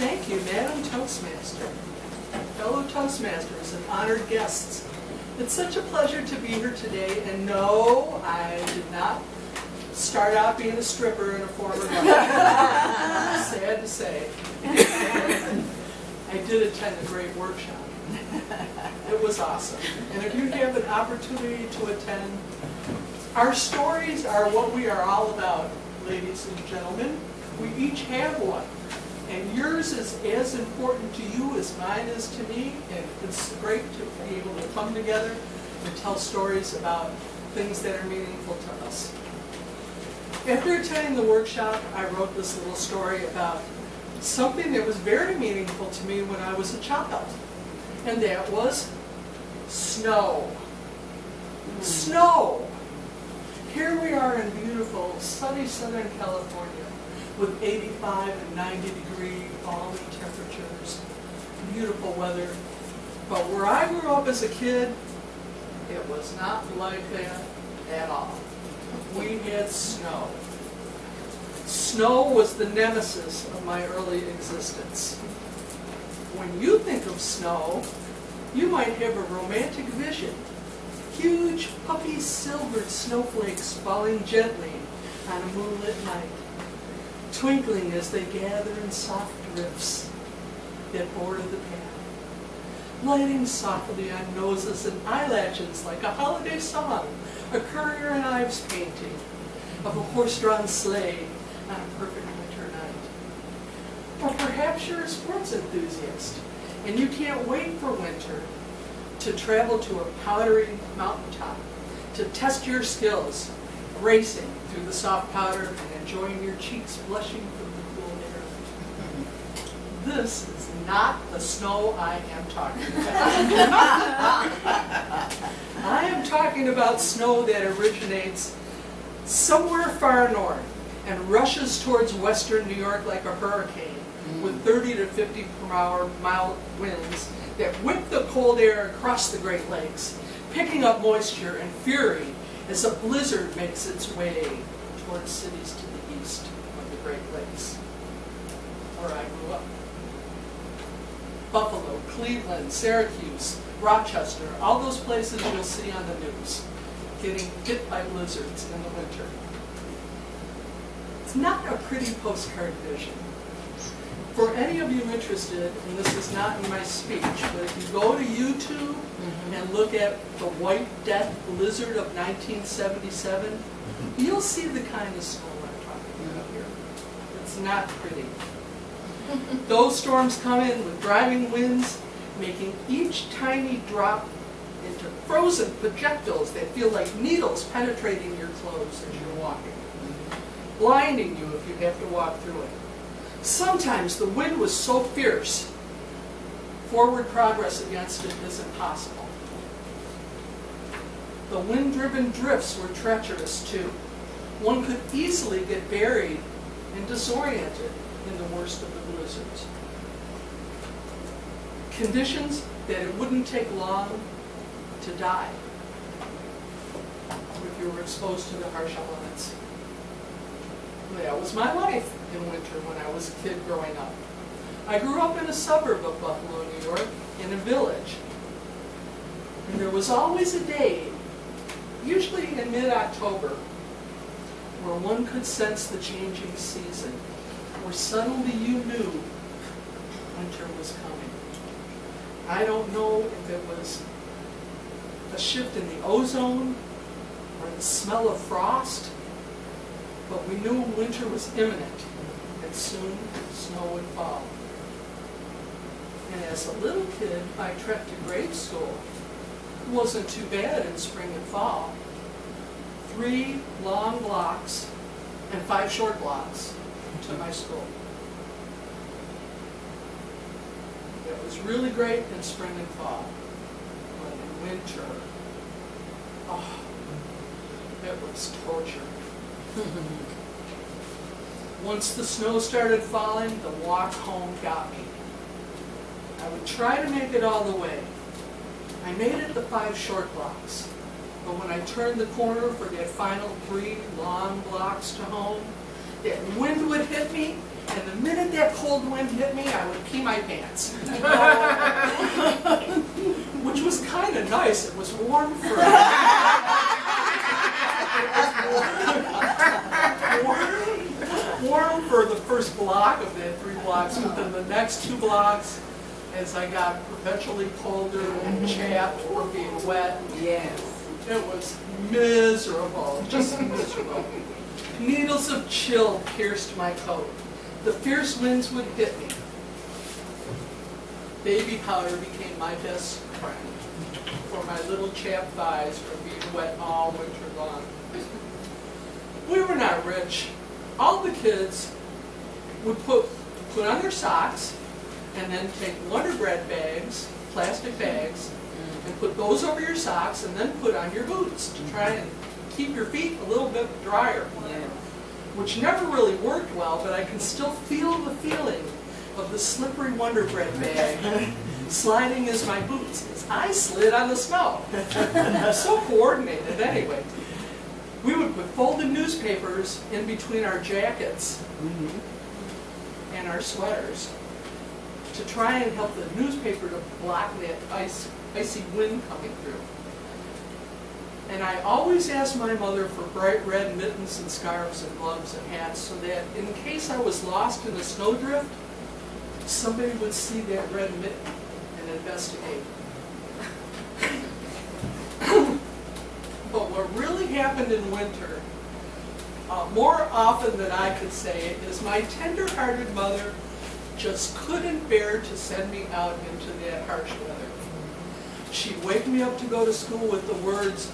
Thank you, Madam Toastmaster, fellow Toastmasters and honored guests. It's such a pleasure to be here today, and no, I did not start out being a stripper in a former life. Sad to say. I did attend a great workshop. It was awesome. And if you have an opportunity to attend, our stories are what we are all about, ladies and gentlemen. We each have one. And yours is as important to you as mine is to me. And it's great to be able to come together and tell stories about things that are meaningful to us. After attending the workshop, I wrote this little story about something that was very meaningful to me when I was a child. And that was snow. Snow! Here we are in beautiful, sunny Southern California with 85 and 90-degree balmy temperatures, beautiful weather. But where I grew up as a kid, it was not like that at all. We had snow. Snow was the nemesis of my early existence. When you think of snow, you might have a romantic vision. Huge, puffy, silvered snowflakes falling gently on a moonlit night, twinkling as they gather in soft drifts that border the path, lighting softly on noses and eyelashes like a holiday song, a Currier and Ives painting of a horse-drawn sleigh on a perfect winter night. Or perhaps you're a sports enthusiast and you can't wait for winter to travel to a powdery mountaintop to test your skills, racing through the soft powder and enjoying your cheeks blushing from the cool air. This is not the snow I am talking about. I am talking about snow that originates somewhere far north and rushes towards western New York like a hurricane with 30 to 50 mile winds that whip the cold air across the Great Lakes, picking up moisture and fury as a blizzard makes its way towards cities to the east of the Great Lakes, where I grew up. Buffalo, Cleveland, Syracuse, Rochester, all those places you'll see on the news, getting hit by blizzards in the winter. It's not a pretty postcard vision. For any of you interested, and this is not in my speech, but if you go to YouTube and look at the White Death blizzard of 1977, you'll see the kind of snow I'm talking about here. It's not pretty. Those storms come in with driving winds, making each tiny drop into frozen projectiles that feel like needles penetrating your clothes as you're walking, blinding you if you have to walk through it. Sometimes the wind was so fierce, forward progress against it is impossible. The wind-driven drifts were treacherous too. One could easily get buried and disoriented in the worst of the blizzards. Conditions that it wouldn't take long to die if you were exposed to the harsh elements. That was my life in winter when I was a kid growing up. I grew up in a suburb of Buffalo, New York, in a village. And there was always a day, usually in mid-October, where one could sense the changing season, where suddenly you knew winter was coming. I don't know if it was a shift in the ozone or the smell of frost, but we knew winter was imminent, and soon snow would fall. And as a little kid, I trekked to grade school. It wasn't too bad in spring and fall. 3 long blocks and 5 short blocks to my school. It was really great in spring and fall, but in winter, oh, it was torture. Once the snow started falling, the walk home got me. I would try to make it all the way. I made it the 5 short blocks, but when I turned the corner for that final 3 long blocks to home, that wind would hit me And the minute that cold wind hit me, I would pee my pants. Which was kind of nice. It was warm for warm for the first block of that 3 blocks, but then the next 2 blocks, as I got perpetually colder and chapped from being wet, Yes. it was miserable, just miserable. Needles of chill pierced my coat. The fierce winds would hit me. Baby powder became my best friend for my little chapped thighs from being wet all winter long. We were not rich. All the kids would put on their socks and then take Wonder Bread bags, plastic bags, and put those over your socks and then put on your boots to try and keep your feet a little bit drier. Yeah. Which never really worked well, but I can still feel the feeling of the slippery Wonder Bread bag sliding as my boots as I slid on the snow. So coordinated anyway. We would put folded newspapers in between our jackets and our sweaters to try and help the newspaper to block that icy wind coming through. And I always asked my mother for bright red mittens and scarves and gloves and hats so that in case I was lost in a snowdrift, somebody would see that red mitten and investigate. But what really happened in winter, more often than I could say it, is my tender-hearted mother just couldn't bear to send me out into that harsh weather. She'd wake me up to go to school with the words,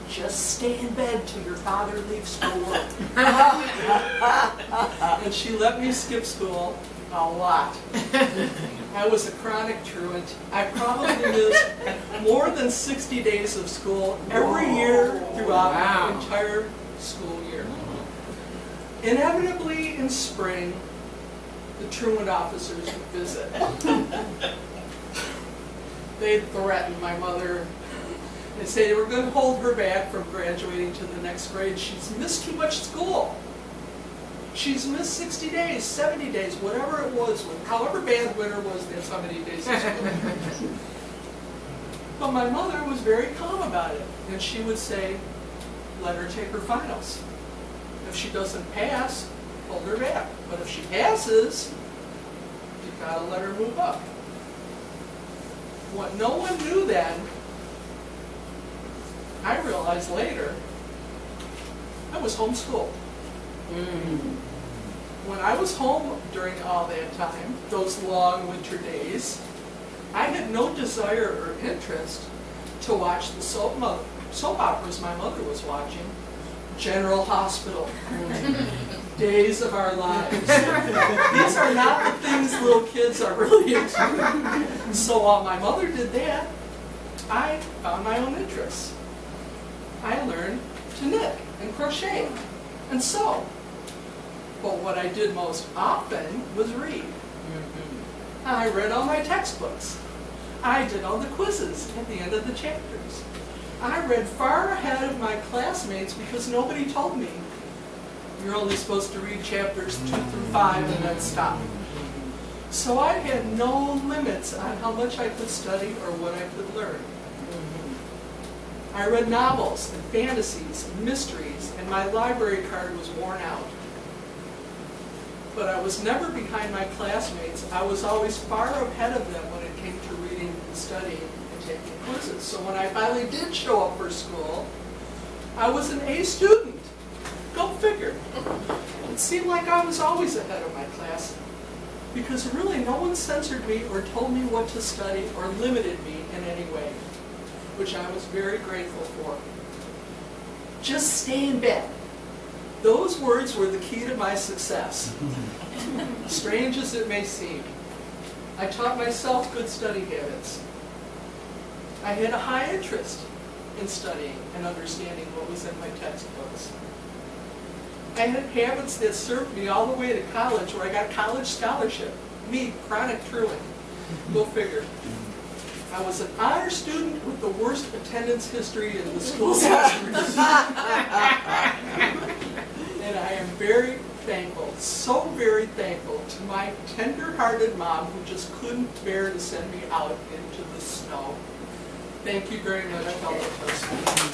"Just stay in bed till your father leaves for work." And she let me skip school a lot. I was a chronic truant. I probably missed more than 60 days of school every year throughout my entire school year. Inevitably in spring, the truant officers would visit. They'd threaten my mother and say they were going to hold her back from graduating to the next grade. She's missed too much school. She's missed 60 days, 70 days, whatever it was, however bad winter was, that's how many days of school. But my mother was very calm about it, and she would say, let her take her finals. If she doesn't pass, hold her back. But if she passes, you've got to let her move up. What no one knew then, I realized later, I was homeschooled. When I was home during all that time, those long winter days, I had no desire or interest to watch the soap operas my mother was watching. General Hospital, Days of Our Lives. These are not the things little kids are really into. So while my mother did that, I found my own interests. I learned to knit and crochet and sew. But what I did most often was read. I read all my textbooks. I did all the quizzes at the end of the chapters. I read far ahead of my classmates because nobody told me you're only supposed to read chapters 2 through 5 and then stop. So I had no limits on how much I could study or what I could learn. I read novels and fantasies and mysteries, and my library card was worn out. But I was never behind my classmates. I was always far ahead of them when it came to reading and studying and taking quizzes. So when I finally did show up for school, I was an A student. Go figure. It seemed like I was always ahead of my class because really no one censored me or told me what to study or limited me in any way, which I was very grateful for. Just stay in bed. Those words were the key to my success. Strange as it may seem, I taught myself good study habits. I had a high interest in studying and understanding what was in my textbooks. I had habits that served me all the way to college, where I got a college scholarship. Me, chronic truant. Go figure. I was an honor student with the worst attendance history in the school's history. And I am very thankful, so very thankful to my tender-hearted mom who just couldn't bear to send me out into the snow. Thank you very much, fellow toastmasters.